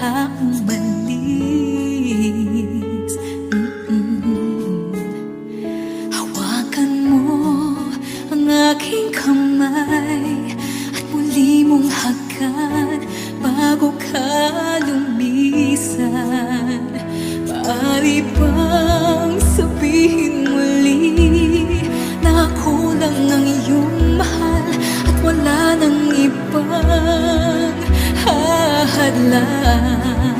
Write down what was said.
ka umalis. Hawakan mo ang aking kamay at muli mong hagan bago ka lumisan. Maaari bang sabihin muli na ako lang ang iyong mahal at wala nang ibang hahadlang?